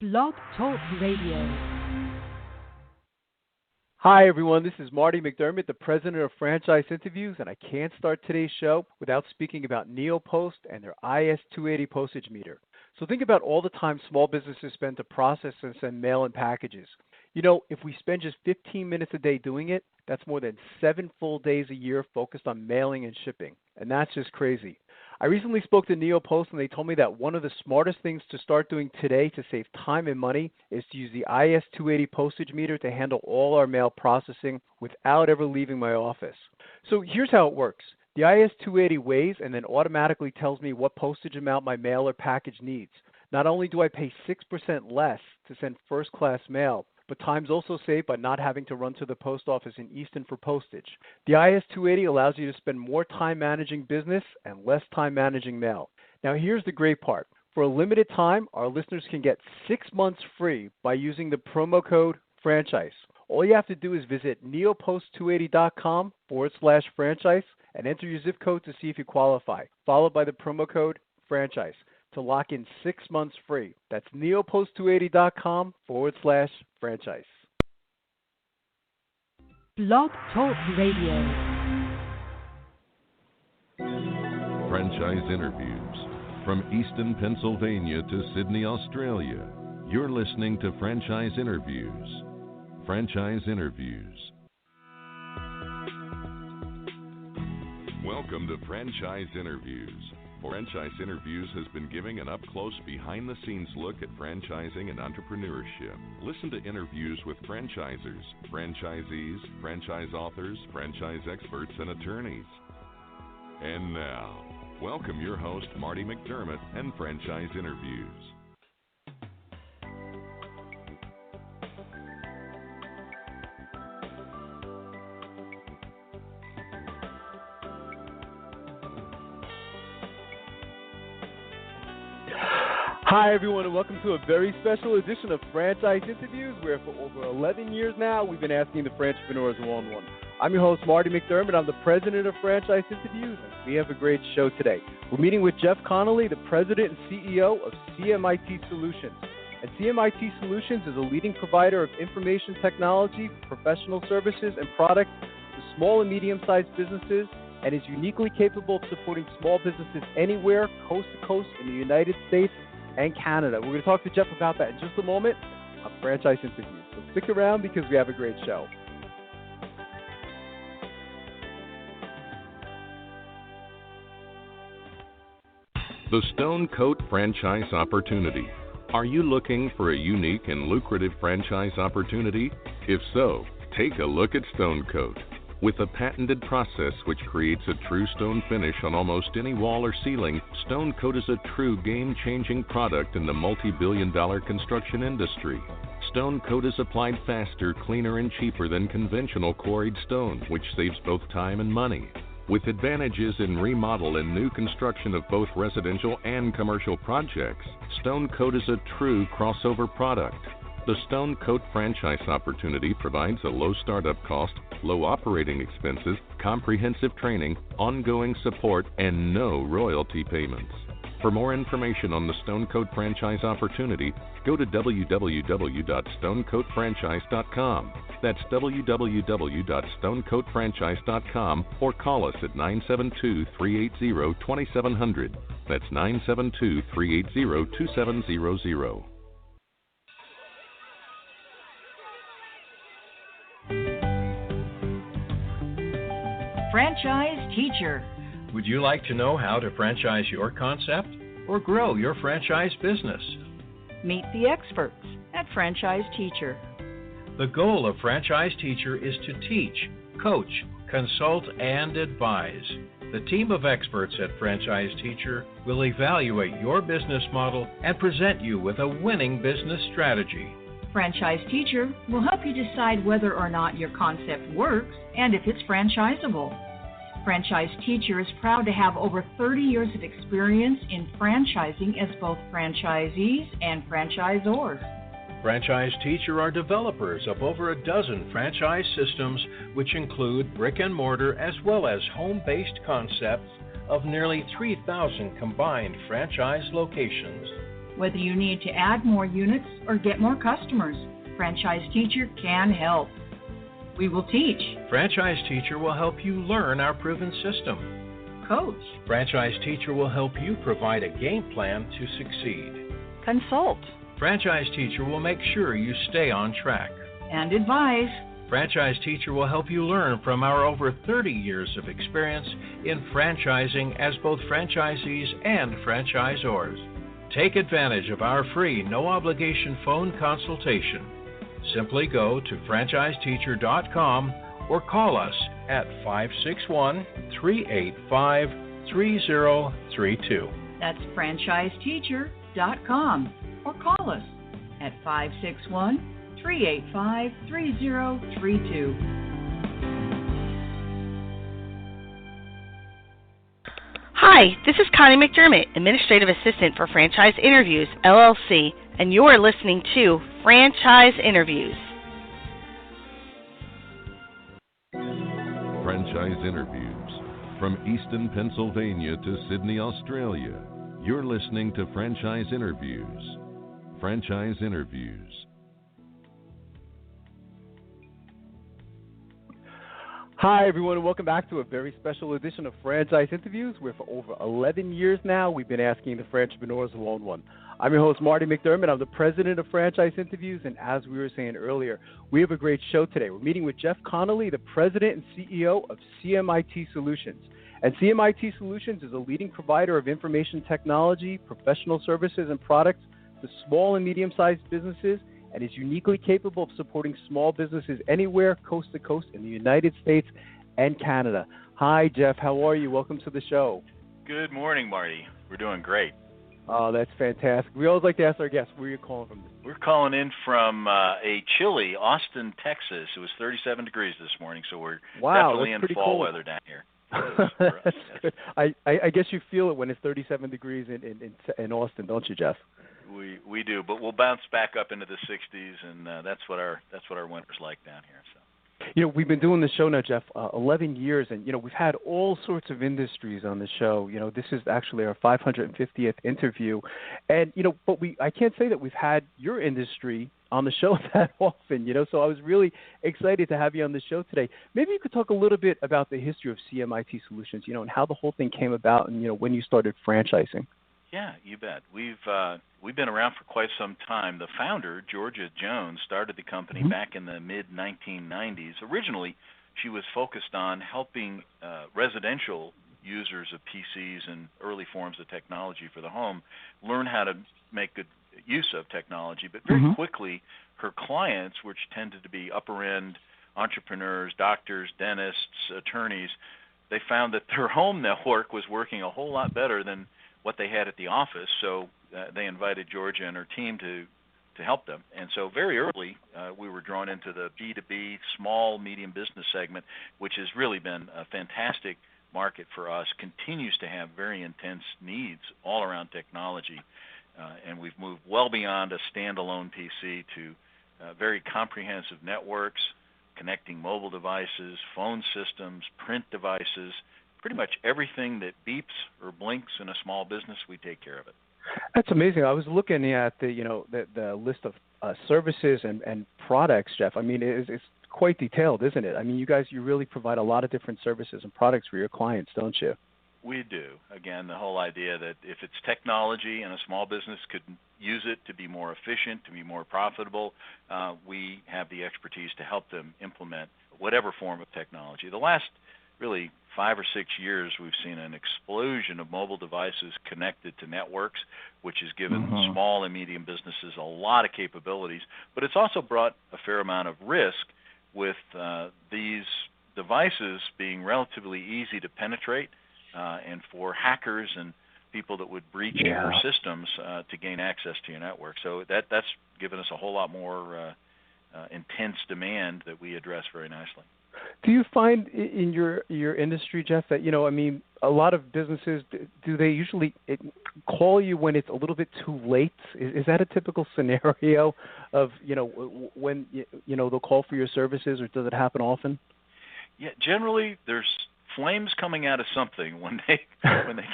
Blog Talk Radio. Hi, everyone. This is Marty McDermott, the president of Franchise Interviews, and I can't start today's show without speaking about NeoPost and their IS-280 postage meter. So think about all the time small businesses spend to process and send mail and packages. You know, if we spend just 15 minutes a day doing it, that's more than 7 full days a year focused on mailing and shipping, and that's just crazy. I recently spoke to NeoPost, and they told me that one of the smartest things to start doing today to save time and money is to use the IS-280 postage meter to handle all our mail processing without ever leaving my office. So here's how it works. The IS-280 weighs and then automatically tells me what postage amount my mail or package needs. Not only do I pay 6% less to send first-class mail, but time's also saved by not having to run to the post office in Easton for postage. The IS-280 allows you to spend more time managing business and less time managing mail. Now here's the great part. For a limited time, our listeners can get 6 months free by using the promo code FRANCHISE. All you have to do is visit neopost280.com/franchise and enter your zip code to see if you qualify, followed by the promo code FRANCHISE to lock in 6 months free. That's neopost280.com/franchise. Blog Talk Radio. Franchise Interviews. From Easton, Pennsylvania to Sydney, Australia, you're listening to Franchise Interviews. Franchise Interviews. Welcome to Franchise Interviews. Franchise Interviews has been giving an up-close, behind-the-scenes look at franchising and entrepreneurship. Listen to interviews with franchisers, franchisees, franchise authors, franchise experts, and attorneys. And now, welcome your host, Marty McDermott, and Franchise Interviews. Hi, everyone, and welcome to a very special edition of Franchise Interviews, where for over 11 years now, we've been asking the entrepreneurs one-on-one. I'm your host, Marty McDermott. I'm the president of Franchise Interviews, and we have a great show today. We're meeting with Jeff Connally, the president and CEO of CMIT Solutions. And CMIT Solutions is a leading provider of information technology, professional services, and products to small and medium-sized businesses, and is uniquely capable of supporting small businesses anywhere, coast to coast, in the United States and Canada. We're going to talk to Jeff about that in just a moment on Franchise Interviews. So stick around because we have a great show. The Stone Coat Franchise Opportunity. Are you looking for a unique and lucrative franchise opportunity? If so, take a look at Stone Coat. With a patented process which creates a true stone finish on almost any wall or ceiling, Stone Coat is a true game-changing product in the multi-billion-dollar construction industry. Stone Coat is applied faster, cleaner, and cheaper than conventional quarried stone, which saves both time and money. With advantages in remodel and new construction of both residential and commercial projects, Stone Coat is a true crossover product. The Stone Coat franchise opportunity provides a low startup cost, low operating expenses, comprehensive training, ongoing support, and no royalty payments. For more information on the Stone Coat franchise opportunity, go to www.stonecoatfranchise.com. That's www.stonecoatfranchise.com, or call us at 972-380-2700. That's 972-380-2700. Franchise Teacher. Would you like to know how to franchise your concept or grow your franchise business? Meet the experts at Franchise Teacher. The goal of Franchise Teacher is to teach, coach, consult, and advise. The team of experts at Franchise Teacher will evaluate your business model and present you with a winning business strategy. Franchise Teacher will help you decide whether or not your concept works and if it's franchisable. Franchise Teacher is proud to have over 30 years of experience in franchising as both franchisees and franchisors. Franchise Teacher are developers of over a dozen franchise systems, which include brick and mortar as well as home-based concepts of nearly 3,000 combined franchise locations. Whether you need to add more units or get more customers, Franchise Teacher can help. We will teach. Franchise Teacher will help you learn our proven system. Coach. Franchise Teacher will help you provide a game plan to succeed. Consult. Franchise Teacher will make sure you stay on track. And advise. Franchise Teacher will help you learn from our over 30 years of experience in franchising as both franchisees and franchisors. Take advantage of our free, no-obligation phone consultation. Simply go to franchiseteacher.com or call us at 561-385-3032. That's franchiseteacher.com or call us at 561-385-3032. Hi, this is Connie McDermott, Administrative Assistant for Franchise Interviews, LLC, and you're listening to Franchise Interviews. Franchise Interviews. From Easton, Pennsylvania to Sydney, Australia, you're listening to Franchise Interviews. Franchise Interviews. Hi, everyone, and welcome back to a very special edition of Franchise Interviews, where for over 11 years now, we've been asking the entrepreneurs who own one. I'm your host, Marty McDermott. I'm the president of Franchise Interviews, and as we were saying earlier, we have a great show today. We're meeting with Jeff Connally, the president and CEO of CMIT Solutions. And CMIT Solutions is a leading provider of information technology, professional services, and products to small and medium-sized businesses, and is uniquely capable of supporting small businesses anywhere, coast to coast, in the United States and Canada. Hi, Jeff. How are you? Welcome to the show. Good morning, Marty. We're doing great. Oh, that's fantastic. We always like to ask our guests, where are you calling from? We're calling in from a chilly Austin, Texas. It was 37 degrees this morning, so we're definitely in fall cold. weather down here. That's good. I guess you feel it when it's 37 degrees in Austin, don't you, Jeff? We do, but we'll bounce back up into the 60s, and that's what our winter's like down here. So. You know, we've been doing this show now, Jeff, 11 years, and, you know, we've had all sorts of industries on the show. You know, this is actually our 550th interview. And, you know, but I can't say that we've had your industry on the show that often, you know, so I was really excited to have you on the show today. Maybe you could talk a little bit about the history of CMIT Solutions, you know, and how the whole thing came about and, you know, when you started franchising. Yeah, you bet. We've been around for quite some time. The founder, Georgia Jones, started the company back in the mid-1990s. Originally, she was focused on helping residential users of PCs and early forms of technology for the home learn how to make good use of technology. But very quickly, her clients, which tended to be upper-end entrepreneurs, doctors, dentists, attorneys, they found that their home network was working a whole lot better than what they had at the office, so they invited Georgia and her team to help them. And so very early, we were drawn into the B2B, small, medium business segment, which has really been a fantastic market for us, continues to have very intense needs all around technology, and we've moved well beyond a standalone PC to very comprehensive networks, connecting mobile devices, phone systems, print devices. Pretty much everything that beeps or blinks in a small business, we take care of it. That's amazing. I was looking at the list of services and products, Jeff. I mean, it's quite detailed, isn't it? I mean, you really provide a lot of different services and products for your clients, don't you? We do. Again, the whole idea that if it's technology and a small business could use it to be more efficient, to be more profitable, we have the expertise to help them implement whatever form of technology. The last really 5 or 6 years, we've seen an explosion of mobile devices connected to networks, which has given small and medium businesses a lot of capabilities. But it's also brought a fair amount of risk with these devices being relatively easy to penetrate and for hackers and people that would breach your systems to gain access to your network. So that's given us a whole lot more intense demand that we address very nicely. Do you find in your industry, Jeff, that, you know, I mean, a lot of businesses, do they usually call you when it's a little bit too late? Is that a typical scenario of, you know, when, you know, they'll call for your services, or does it happen often? Yeah, generally there's flames coming out of something when they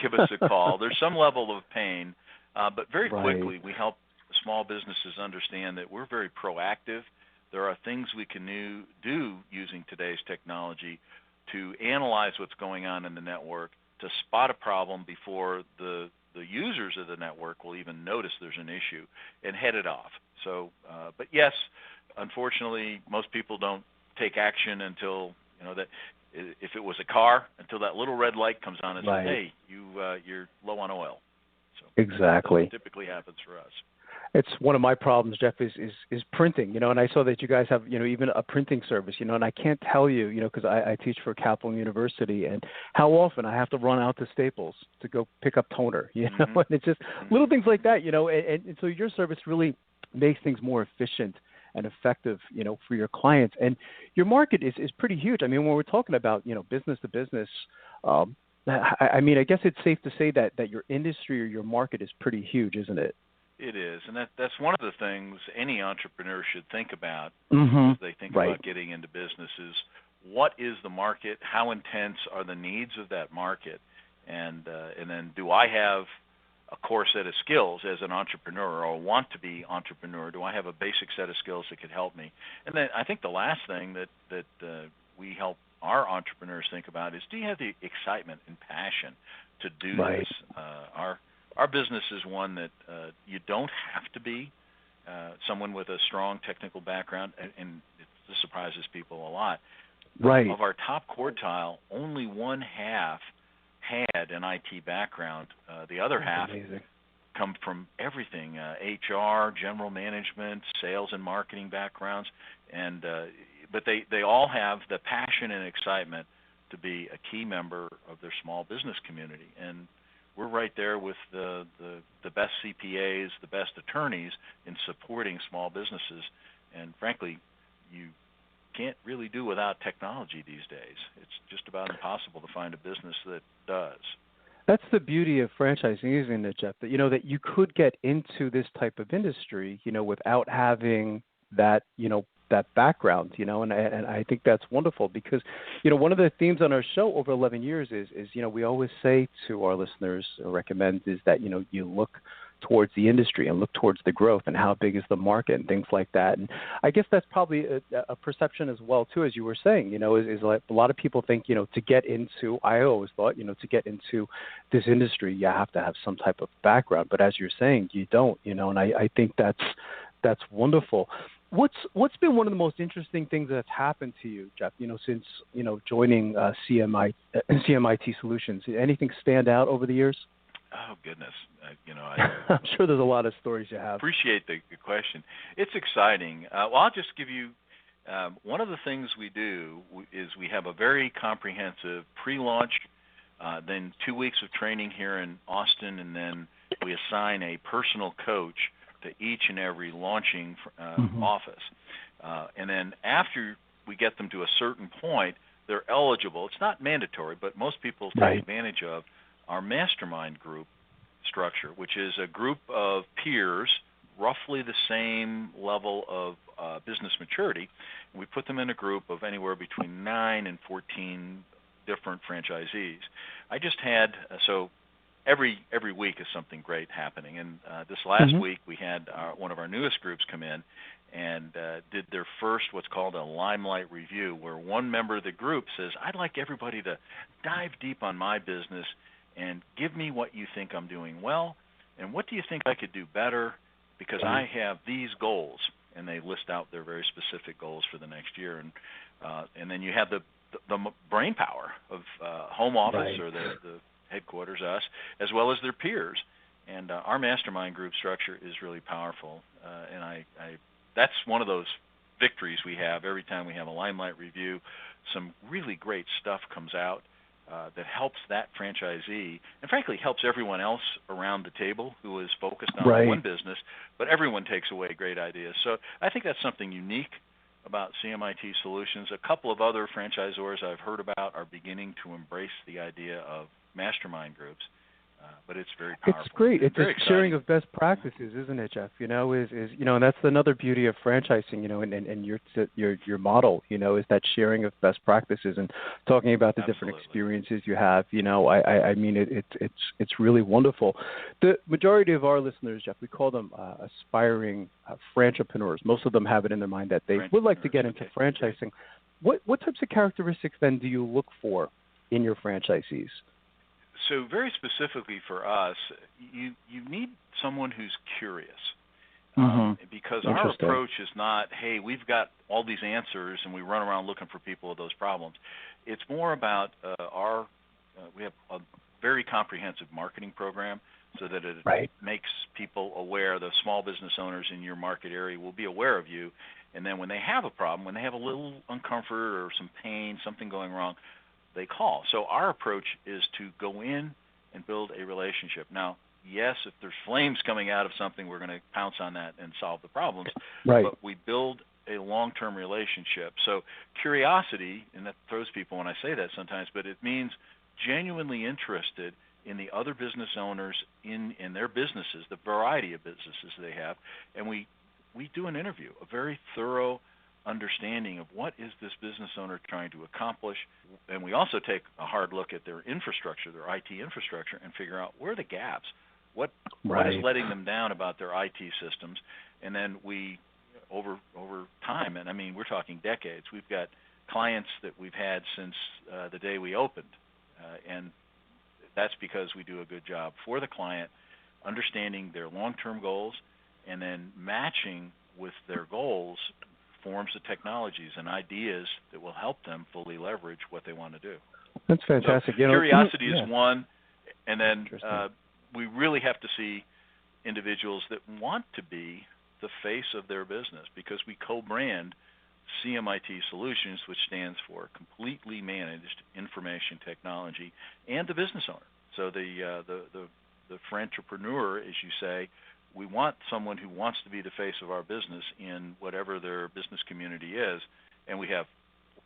give us a call. There's some level of pain. But very quickly, we help small businesses understand that we're very proactive. There are things we can do using today's technology to analyze what's going on in the network, to spot a problem before the users of the network will even notice there's an issue, and head it off. So, but yes, unfortunately, most people don't take action until, that if it was a car, until that little red light comes on and says, hey, you're low on oil. So exactly. That typically happens for us. It's one of my problems, Jeff, is printing, and I saw that you guys have, even a printing service, and I can't tell you, because I teach for Kaplan University, and how often I have to run out to Staples to go pick up toner, and it's just little things like that, and so your service really makes things more efficient and effective, for your clients. And your market is pretty huge. I mean, when we're talking about, business to business, I guess it's safe to say that your industry or your market is pretty huge, isn't it? It is, and that's one of the things any entrepreneur should think about as they think about getting into business is, what is the market? How intense are the needs of that market? And then, do I have a core set of skills as an entrepreneur, or want to be entrepreneur? Do I have a basic set of skills that could help me? And then I think the last thing that we help our entrepreneurs think about is, do you have the excitement and passion to do this? Our business is one that you don't have to be someone with a strong technical background, and this surprises people a lot. Right. Of our top quartile, only one half had an IT background. The other half come from everything, HR, general management, sales and marketing backgrounds, but they all have the passion and excitement to be a key member of their small business community. And we're right there with the best CPAs, the best attorneys in supporting small businesses. And frankly, you can't really do without technology these days. It's just about impossible to find a business that does. That's the beauty of franchising, isn't it, Jeff? That that you could get into this type of industry, without having that, that background, and I think that's wonderful because, one of the themes on our show over 11 years is we always say to our listeners, or recommend, is that, you look towards the industry and look towards the growth and how big is the market and things like that. And I guess that's probably a perception as well, too, as you were saying, is like a lot of people think, to get into, I always thought, to get into this industry, you have to have some type of background. But as you're saying, you don't, and I think that's wonderful. What's been one of the most interesting things that's happened to you, Jeff, since, joining CMIT Solutions? Anything stand out over the years? Oh, goodness. I'm sure there's a lot of stories you have. Appreciate the question. It's exciting. Well, I'll just give you one of the things we do is we have a very comprehensive pre-launch, then 2 weeks of training here in Austin, and then we assign a personal coach to each and every launching office. And then after we get them to a certain point, they're eligible. It's not mandatory, but most people take advantage of our mastermind group structure, which is a group of peers, roughly the same level of business maturity. We put them in a group of anywhere between 9 and 14 different franchisees. I just had, so every week is something great happening. And this last week we had one of our newest groups come in and did their first what's called a limelight review, where one member of the group says, I'd like everybody to dive deep on my business and give me what you think I'm doing well, and what do you think I could do better, because I have these goals. And they list out their very specific goals for the next year. And then you have the brain power of home office or the headquarters, us, as well as their peers. And our mastermind group structure is really powerful. And I that's one of those victories we have every time we have a limelight review. Some really great stuff comes out that helps that franchisee, and frankly helps everyone else around the table who is focused on one business, but everyone takes away great ideas. So I think that's something unique about CMIT Solutions. A couple of other franchisors I've heard about are beginning to embrace the idea of mastermind groups. but it's very powerful. It's great. It's very a sharing exciting. of best practices, isn't it, Jeff? And that's another beauty of franchising, and your model, is that sharing of best practices and talking about the different experiences you have. I mean, it's really wonderful. The majority of our listeners, Jeff, we call them aspiring franchipreneurs. Most of them have it in their mind that they would like to get into franchising. What types of characteristics then do you look for in your franchisees? So very specifically for us, you need someone who's curious, because our approach is not, hey, we've got all these answers and we run around looking for people with those problems. It's more about we have a very comprehensive marketing program so that it makes people aware, the small business owners in your market area will be aware of you. And then when they have a problem, when they have a little uncomfort or some pain, something going wrong, they call. So our approach is to go in and build a relationship. Now, yes, if there's flames coming out of something, we're going to pounce on that and solve the problems. Right. But we build a long-term relationship. So curiosity, and that throws people when I say that sometimes, but it means genuinely interested in the other business owners in their businesses, the variety of businesses they have, and we do an interview, a very thorough understanding of what is this business owner trying to accomplish, and we also take a hard look at their infrastructure, their IT infrastructure, and figure out where are the gaps, what is letting them down about their IT systems, and then we, over time, and I mean we're talking decades, we've got clients that we've had since the day we opened, and that's because we do a good job for the client, understanding their long-term goals, and then matching with their goals forms of technologies and ideas that will help them fully leverage what they want to do. That's fantastic. So curiosity is one, and then we really have to see individuals that want to be the face of their business, because we co-brand CMIT Solutions, which stands for Completely Managed Information Technology, and the business owner. So the entrepreneur, as you say, we want someone who wants to be the face of our business in whatever their business community is, and we have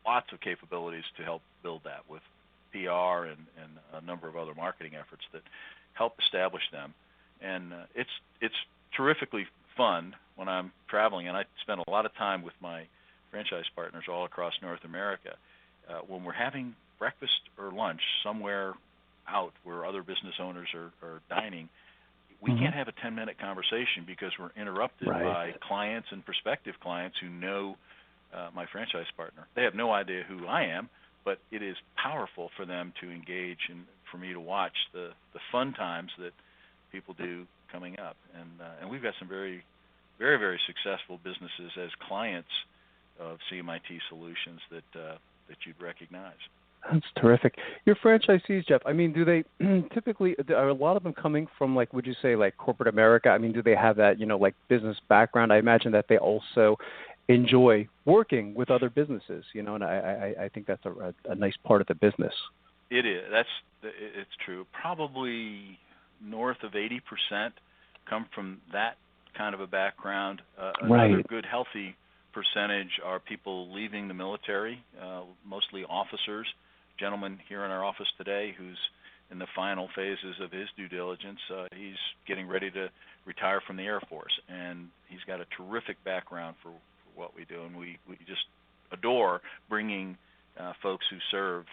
lots of capabilities to help build that with PR and a number of other marketing efforts that help establish them. And it's terrifically fun when I'm traveling, and I spend a lot of time with my franchise partners all across North America. When we're having breakfast or lunch somewhere out where other business owners are dining, we can't have a 10-minute conversation because we're interrupted by clients and prospective clients who know my franchise partner. They have no idea who I am, but it is powerful for them to engage and for me to watch the fun times that people do coming up. And we've got some very, very, very successful businesses as clients of CMIT Solutions that you'd recognize. That's terrific. Your franchisees, Jeff, I mean, do they typically, are a lot of them coming from, like, would you say, like, corporate America? I mean, do they have that, like, business background? I imagine that they also enjoy working with other businesses, and I think that's a nice part of the business. It is. It's true. Probably north of 80% come from that kind of a background. Another good, healthy percentage are people leaving the military, mostly officers. Gentleman here in our office today who's in the final phases of his due diligence. He's getting ready to retire from the Air Force, and he's got a terrific background for what we do, and we just adore bringing folks who served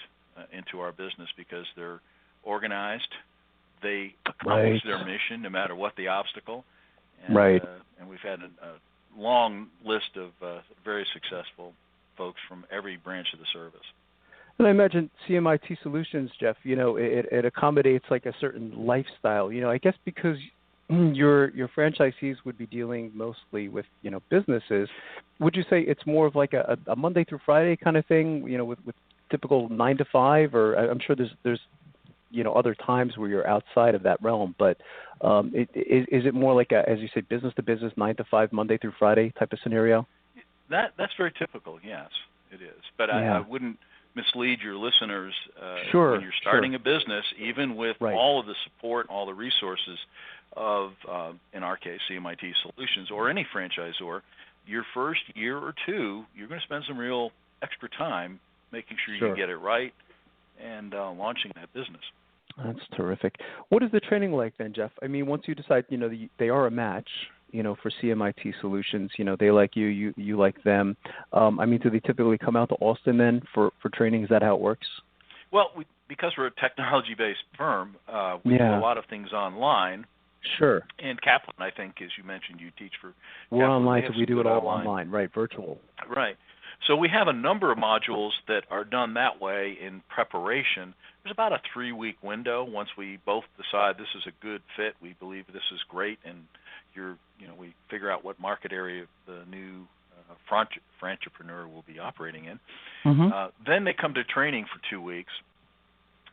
into our business because they're organized, they accomplish their mission no matter what the obstacle, and, and we've had a long list of very successful folks from every branch of the service. And I imagine CMIT Solutions, Jeff, it accommodates like a certain lifestyle. I guess because your franchisees would be dealing mostly with, businesses, would you say it's more of like a Monday through Friday kind of thing, with typical 9 to 5, or I'm sure there's other times where you're outside of that realm, but is it more like a, as you say, business to business, 9 to 5, Monday through Friday type of scenario? That's very typical, yes, it is. But I wouldn't mislead your listeners when you're starting a business, even with all of the support, all the resources of, in our case, CMIT Solutions or any franchisor, your first year or two, you're going to spend some real extra time making sure you get it right and launching that business. That's terrific. What is the training like then, Jeff? I mean, once you decide, they are a match, for CMIT Solutions, they like you, you like them. Do they typically come out to Austin then for training? Is that how it works? Well, because we're a technology-based firm, we do a lot of things online. Sure. And Kaplan, I think, as you mentioned, you teach for We're Kaplan. online, so we do it all online, right, virtual. Right. So we have a number of modules that are done that way in preparation. There's about a 3-week window. Once we both decide this is a good fit, we believe this is great, and we figure out what market area the new Frantrepreneur will be operating in. Mm-hmm. Then they come to training for 2 weeks,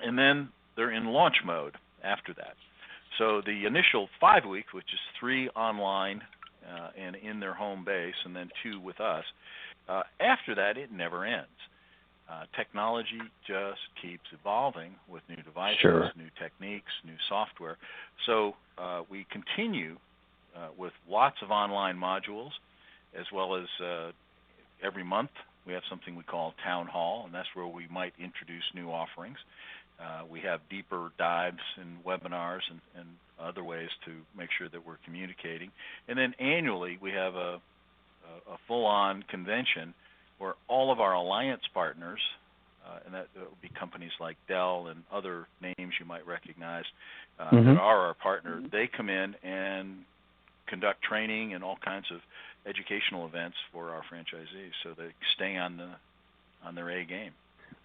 and then they're in launch mode after that. So the initial 5 weeks, which is 3 online and in their home base, and then 2 with us, after that, it never ends. Technology just keeps evolving with new devices, new techniques, new software. So we continue with lots of online modules, as well as every month we have something we call Town Hall, and that's where we might introduce new offerings. We have deeper dives and webinars and other ways to make sure that we're communicating. And then annually we have a full-on convention where all of our alliance partners, and that will be companies like Dell and other names you might recognize that are our partner, they come in and conduct training and all kinds of educational events for our franchisees so they stay on their A game.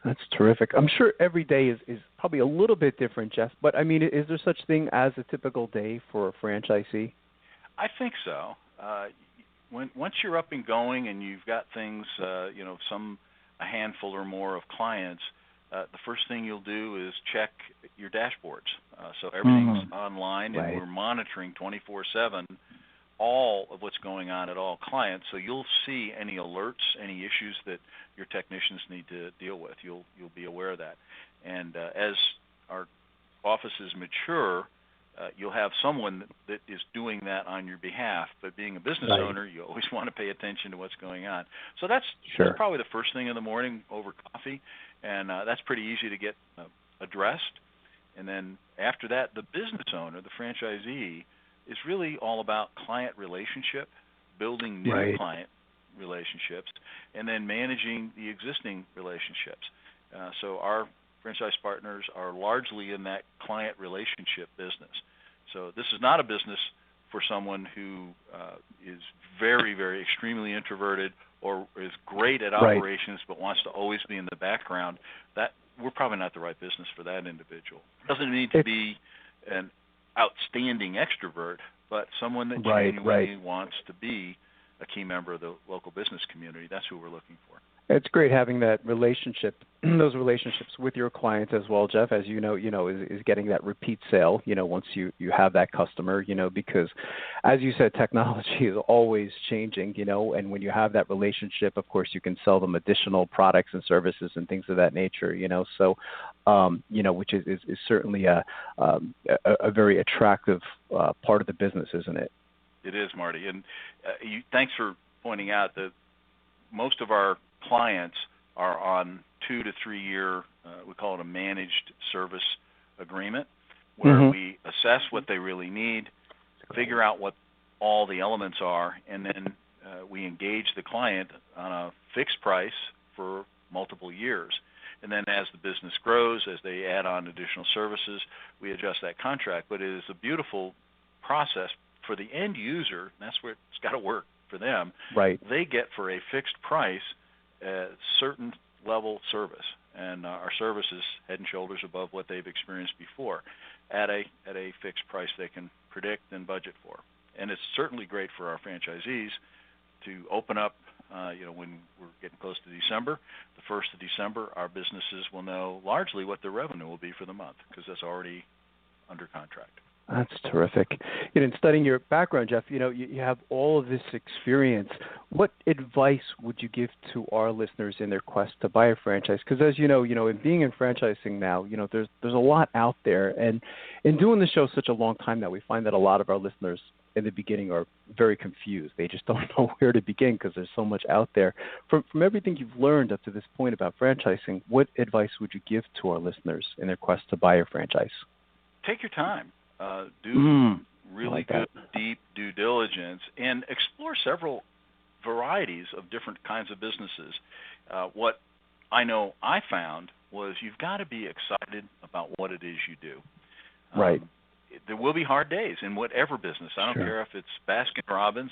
That's terrific. I'm sure every day is probably a little bit different, Jeff, but is there such thing as a typical day for a franchisee? I think so. Once you're up and going and you've got things, a handful or more of clients, the first thing you'll do is check your dashboards. So everything's online, and we're monitoring 24/7 all of what's going on at all clients. So you'll see any alerts, any issues that your technicians need to deal with. You'll be aware of that. And as our offices mature, you'll have someone that is doing that on your behalf. But being a business owner, you always want to pay attention to what's going on. So that's probably the first thing in the morning over coffee, and that's pretty easy to get addressed. And then after that, the business owner, the franchisee, is really all about client relationship, building new client relationships, and then managing the existing relationships. So our franchise partners are largely in that client relationship business. So this is not a business for someone who is very, very extremely introverted or is great at operations but wants to always be in the background. That we're probably not the right business for that individual. Doesn't need to be an outstanding extrovert, but someone that genuinely wants to be a key member of the local business community. That's who we're looking for. It's great having that relationship, those relationships with your clients as well, Jeff, as is getting that repeat sale, once you have that customer, because as you said, technology is always changing, and when you have that relationship, of course, you can sell them additional products and services and things of that nature, so, which is certainly a very attractive part of the business, isn't it? It is, Marty. And thanks for pointing out that most of our clients are on 2 to 3 year, we call it a managed service agreement, where we assess what they really need, figure out what all the elements are, and then we engage the client on a fixed price for multiple years. And then as the business grows, as they add on additional services, we adjust that contract. But it is a beautiful process for the end user, and that's where it's got to work for them. They get for a fixed price a certain level service, and our service is head and shoulders above what they've experienced before at a fixed price they can predict and budget for. And it's certainly great for our franchisees to open up, when we're getting close to December, the 1st of December, our businesses will know largely what their revenue will be for the month because that's already under contract. That's terrific. In studying your background, Jeff, you have all of this experience. What advice would you give to our listeners in their quest to buy a franchise? Because as in being in franchising now, there's a lot out there. And in doing the show such a long time now, we find that a lot of our listeners, in the beginning are very confused. They just don't know where to begin because there's so much out there. From everything you've learned up to this point about franchising, what advice would you give to our listeners in their quest to buy a franchise? Take your time. Do really good, deep due diligence, and explore several varieties of different kinds of businesses. What I know I found was you've got to be excited about what it is you do. Right. There will be hard days in whatever business. I don't Sure. care if it's Baskin Robbins.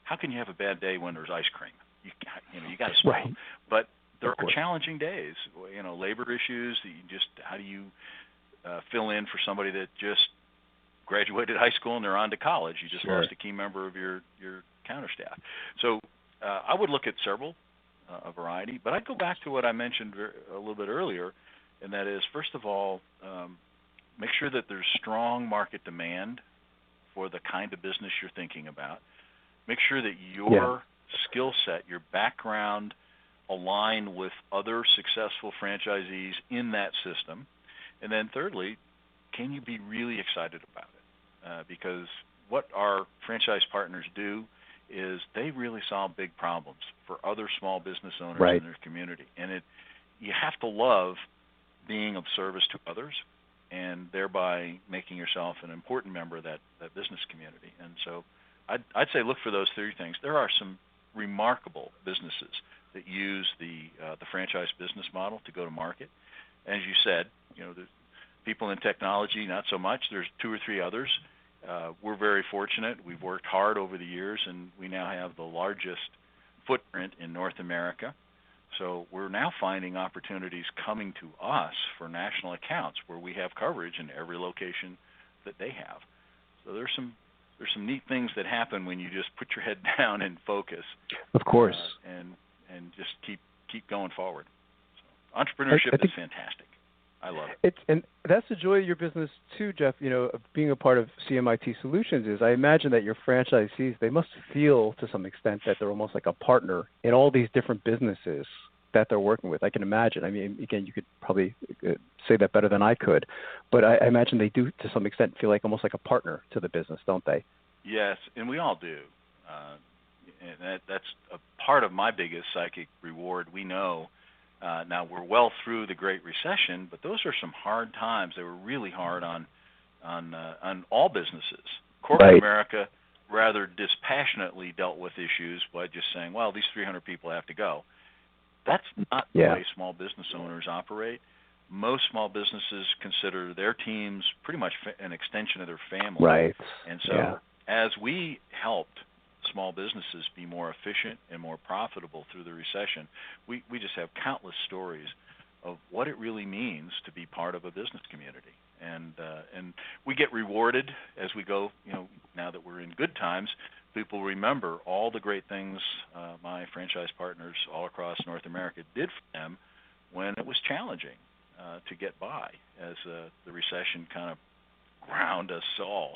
How can you have a bad day when there's ice cream? You got to smile. Right. But there are challenging days. Labor issues. How do you fill in for somebody that just graduated high school and they're on to college? You just lost a key member of your counter staff. So I would look at a variety. But I'd go back to what I mentioned a little bit earlier, and that is, first of all, make sure that there's strong market demand for the kind of business you're thinking about. Make sure that your skill set, your background, align with other successful franchisees in that system. And then thirdly, can you be really excited about it? Because what our franchise partners do is they really solve big problems for other small business owners in their community. And you have to love being of service to others, and thereby making yourself an important member of that business community. And so I'd say look for those three things. There are some remarkable businesses that use the franchise business model to go to market. As you said, there's people in technology, not so much. There's two or three others. We're very fortunate. We've worked hard over the years, and we now have the largest footprint in North America. So we're now finding opportunities coming to us for national accounts where we have coverage in every location that they have. So there's some neat things that happen when you just put your head down and focus. Of course. And just keep going forward. So entrepreneurship is fantastic. I love it. And that's the joy of your business too, Jeff. Of being a part of CMIT Solutions is I imagine that your franchisees, they must feel to some extent that they're almost like a partner in all these different businesses that they're working with. I can imagine. I mean, again, you could probably say that better than I could, but I imagine they do to some extent feel like almost like a partner to the business, don't they? Yes, and we all do. And that's a part of my biggest psychic reward. We know. Now, we're well through the Great Recession, but those are some hard times. They were really hard on all businesses. Corporate America rather dispassionately dealt with issues by just saying, well, these 300 people have to go. That's not the way small business owners operate. Most small businesses consider their teams pretty much an extension of their family. Right. And so as we helped small businesses be more efficient and more profitable through the recession, we just have countless stories of what it really means to be part of a business community. And we get rewarded as we go, now that we're in good times, people remember all the great things my franchise partners all across North America did for them when it was challenging to get by, as the recession kind of ground us all.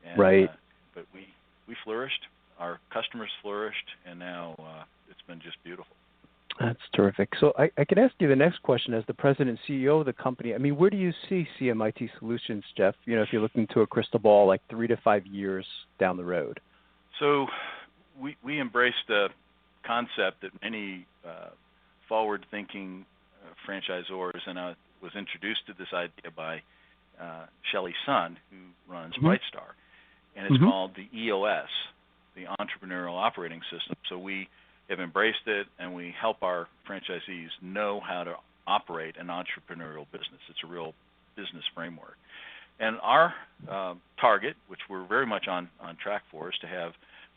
And, but we flourished. Our customers flourished, and now it's been just beautiful. That's terrific. So I can ask you the next question as the president and CEO of the company. I mean, where do you see CMIT Solutions, Jeff, if you're looking to a crystal ball like 3 to 5 years down the road? So we embraced a concept that many forward-thinking franchisors, and I was introduced to this idea by Shelley Sun, who runs BrightStar, and it's called the EOS, the Entrepreneurial Operating System. So we have embraced it, and we help our franchisees know how to operate an entrepreneurial business. It's a real business framework. And our target, which we're very much on track for, is to have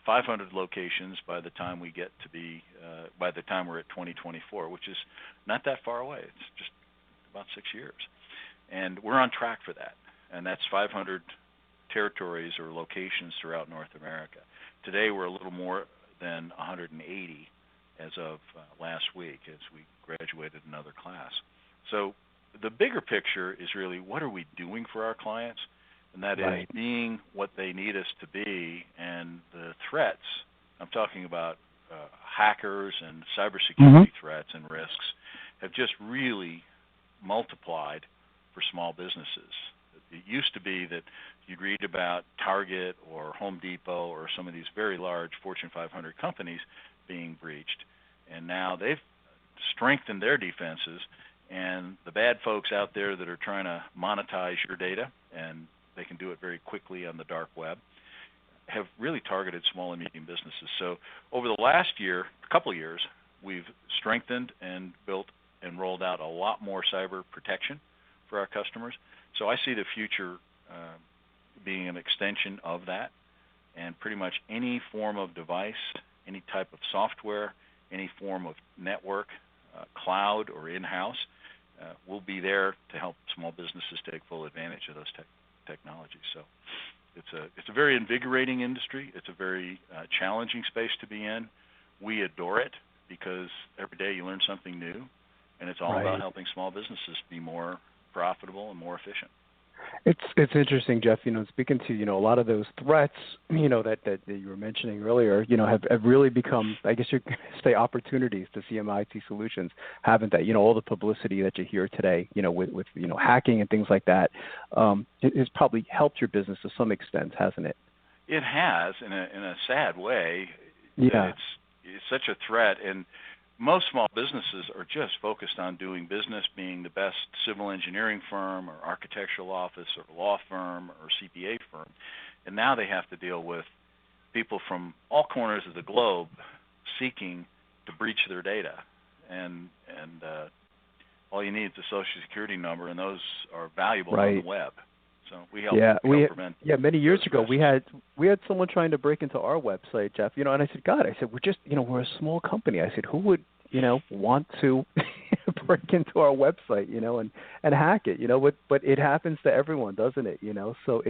500 locations by the time we get to be, by the time we're at 2024, which is not that far away. It's just about 6 years. And we're on track for that. And that's 500 territories or locations throughout North America. Today we're a little more than 180 as of last week, as we graduated another class. So the bigger picture is really, what are we doing for our clients? And that is being what they need us to be. And the threats, I'm talking about hackers and cybersecurity threats and risks, have just really multiplied for small businesses. It used to be that you'd read about Target or Home Depot or some of these very large Fortune 500 companies being breached, and now they've strengthened their defenses, and the bad folks out there that are trying to monetize your data, and they can do it very quickly on the dark web, have really targeted small and medium businesses. So over the last couple of years, we've strengthened and built and rolled out a lot more cyber protection for our customers. So I see the future being an extension of that, and pretty much any form of device, any type of software, any form of network, cloud or in-house, will be there to help small businesses take full advantage of those technologies. So it's a very invigorating industry. It's a very challenging space to be in. We adore it because every day you learn something new, and it's all about helping small businesses be more profitable and more efficient. It's interesting, Jeff. Speaking to a lot of those threats, that you were mentioning earlier, have really become, I guess you could say, opportunities to CMIT Solutions, haven't they? All the publicity that you hear today, with hacking and things like that, it has probably helped your business to some extent, hasn't it? It has, in a sad way. Yeah. It's such a threat, and most small businesses are just focused on doing business, being the best civil engineering firm or architectural office or law firm or CPA firm. And now they have to deal with people from all corners of the globe seeking to breach their data. And all you need is a Social Security number, and those are valuable on the web. So we help prevent. Yeah, many years ago we had someone trying to break into our website, Jeff. And I said, God, we're just, we're a small company. I said, who would, want to break into our website, and hack it, but it happens to everyone, doesn't it? So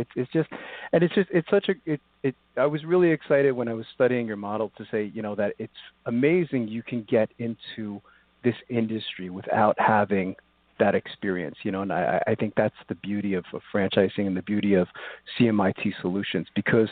I was really excited when I was studying your model to say, that it's amazing you can get into this industry without having that experience, and I think that's the beauty of franchising and the beauty of CMIT Solutions, because,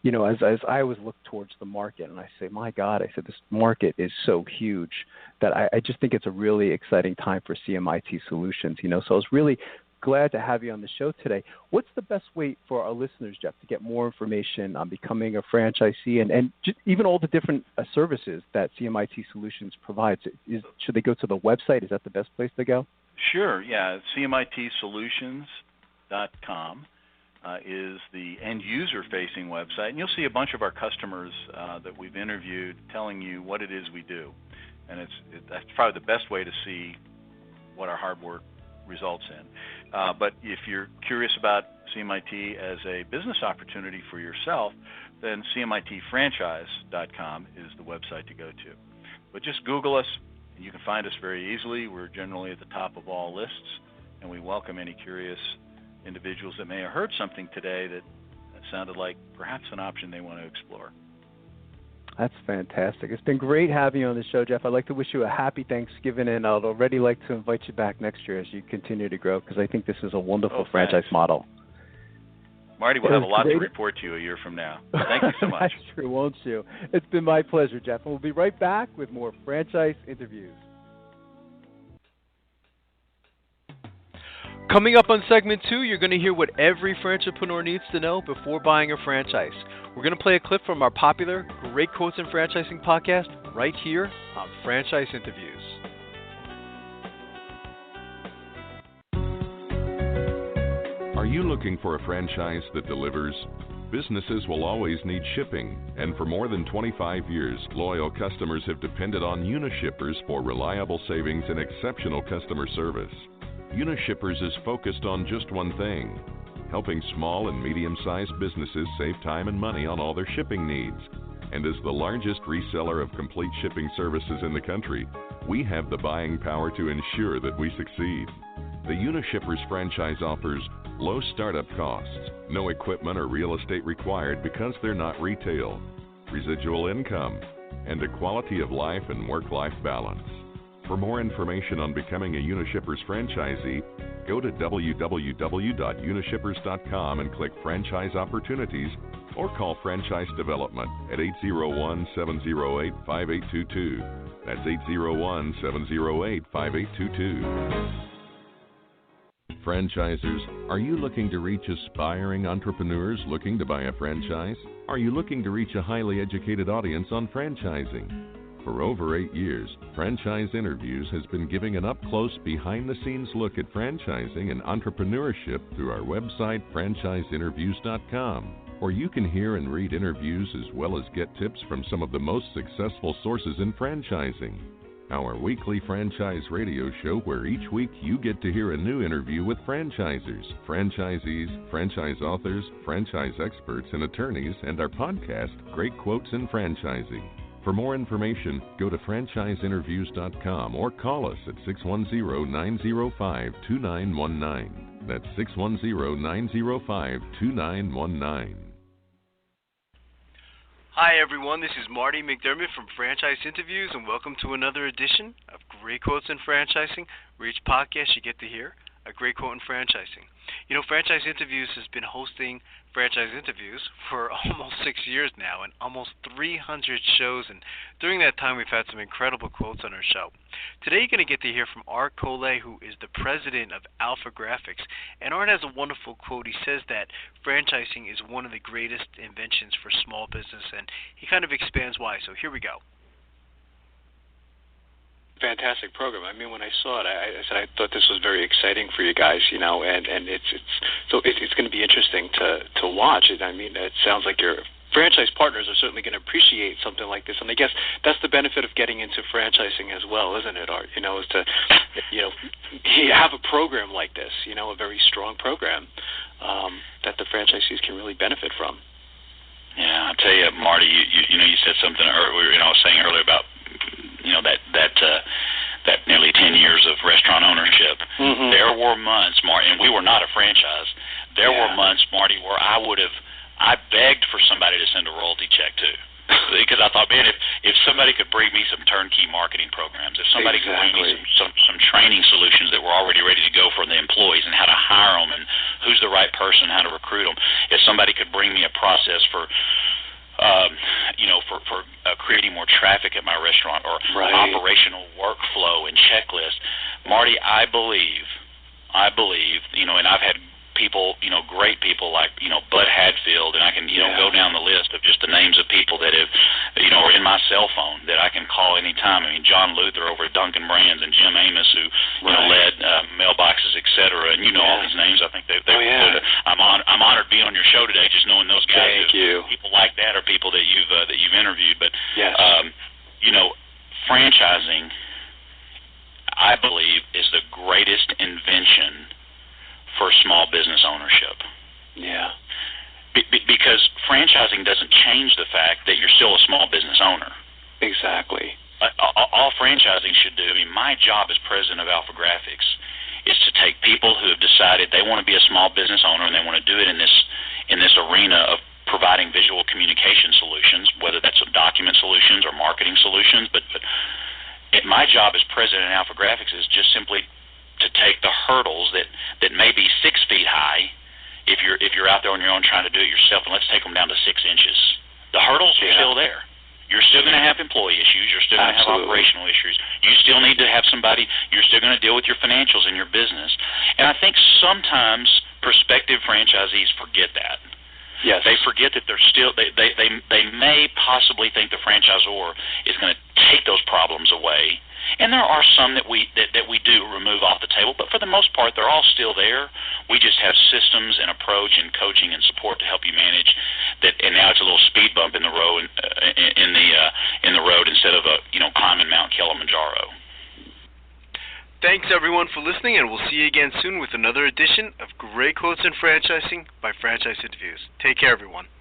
as I always look towards the market and I say, my God, I said, this market is so huge that I just think it's a really exciting time for CMIT Solutions, so I was really glad to have you on the show today. What's the best way for our listeners, Jeff, to get more information on becoming a franchisee and just even all the different services that CMIT Solutions provides? Should they go to the website? Is that the best place to go? Sure, yeah. CMITsolutions.com is the end-user-facing website, and you'll see a bunch of our customers that we've interviewed telling you what it is we do. And that's probably the best way to see what our hard work results in. But if you're curious about CMIT as a business opportunity for yourself, then CMITfranchise.com is the website to go to. But just Google us, and you can find us very easily. We're generally at the top of all lists, and we welcome any curious individuals that may have heard something today that sounded like perhaps an option they want to explore. That's fantastic. It's been great having you on the show, Jeff. I'd like to wish you a happy Thanksgiving, and I'd already like to invite you back next year as you continue to grow, because I think this is a wonderful franchise model. Marty, we'll have a lot to report to you a year from now. Thank you so much. That's true, won't you? It's been my pleasure, Jeff. And we'll be right back with more franchise interviews. Coming up on segment 2, you're going to hear what every franchisepreneur needs to know before buying a franchise. We're going to play a clip from our popular Great Quotes in Franchising podcast right here on Franchise Interviews. Are you looking for a franchise that delivers? Businesses will always need shipping, and for more than 25 years, loyal customers have depended on Unishippers for reliable savings and exceptional customer service. Unishippers is focused on just one thing: helping small and medium-sized businesses save time and money on all their shipping needs. And as the largest reseller of complete shipping services in the country, we have the buying power to ensure that we succeed. The Unishippers franchise offers low startup costs, no equipment or real estate required because they're not retail, residual income, and a quality of life and work-life balance. For more information on becoming a Unishippers franchisee, go to www.unishippers.com and click Franchise Opportunities, or call Franchise Development at 801-708-5822. That's 801-708-5822. Franchisers, are you looking to reach aspiring entrepreneurs looking to buy a franchise? Are you looking to reach a highly educated audience on franchising? For over 8 years, Franchise Interviews has been giving an up-close, behind-the-scenes look at franchising and entrepreneurship through our website, franchiseinterviews.com, where you can hear and read interviews as well as get tips from some of the most successful sources in franchising. Our weekly franchise radio show where each week you get to hear a new interview with franchisers, franchisees, franchise authors, franchise experts and attorneys, and our podcast, Great Quotes in Franchising. For more information, go to franchiseinterviews.com or call us at 610-905-2919. That's 610-905-2919. Hi everyone, this is Marty McDermott from Franchise Interviews, and welcome to another edition of Great Quotes in Franchising, where each podcast you get to hear a great quote in franchising. You know, Franchise Interviews has been hosting franchise interviews for almost 6 years now and almost 300 shows, and during that time we've had some incredible quotes on our show. Today you're going to get to hear from Art Collet, who is the president of Alpha Graphics, and Art has a wonderful quote. He says that franchising is one of the greatest inventions for small business, and he kind of expands why, so here we go. Fantastic program. I mean, when I saw it, I said I thought this was very exciting for you guys, you know, and it's going to be interesting to watch it. I mean, it sounds like your franchise partners are certainly going to appreciate something like this, and I guess that's the benefit of getting into franchising as well, isn't it, Art? You know, is to, you know, you have a program like this, you know, a very strong program that the franchisees can really benefit from. Yeah, I tell you, Marty, you know, you said something earlier. You know, I was saying earlier about, you know, that nearly 10 years of restaurant ownership. Mm-hmm. There were months, Marty, and we were not a franchise. There were months, Marty, where I begged for somebody to send a royalty check to, because I thought, man, if somebody could bring me some turnkey marketing programs, if somebody could bring me some training solutions that were already ready to go for the employees and how to hire them and who's the right person, how to recruit them, if somebody could bring me a process for creating more traffic at my restaurant or operational workflow and checklist, Marty, I believe, you know, and I've had people, you know, great people like, you know, Bud Hadfield, and I can, you know, go down the list of just the names of people that have, you know, are in my cell phone that I can call anytime. I mean, John Luther over at Dunkin' Brands and Jim Amos, who, you know, led mailboxes, et cetera, and you know all these names. I think I'm honored being on your show today, just knowing those guys. Thank you. People like that are people that you've interviewed. But you know, franchising, I believe, is the greatest invention for small business ownership. Yeah. Because franchising doesn't change the fact that you're still a small business owner. Exactly. All franchising should do, I mean, my job as president of Alpha Graphics is to take people who have decided they want to be a small business owner and they want to do it in this arena of providing visual communication solutions, whether that's document solutions or marketing solutions. But my job as president of Alpha Graphics is just simply to take the hurdles that may be 6 feet high if you're out there on your own trying to do it yourself, and let's take them down to 6 inches. The hurdles are still there. You're still going to have employee issues. You're still going to have operational issues. You still need to have somebody. You're still going to deal with your financials in your business. And I think sometimes prospective franchisees forget that. Yes. They forget that they're still. They may possibly think the franchisor is going to take those problems away. And there are some that we do remove off the table, but for the most part, they're all still there. We just have systems and approach and coaching and support to help you manage that. And now it's a little speed bump in the road in the road instead of climbing Mount Kilimanjaro. Thanks everyone for listening, and we'll see you again soon with another edition of Great Quotes in Franchising by Franchise Interviews. Take care, everyone.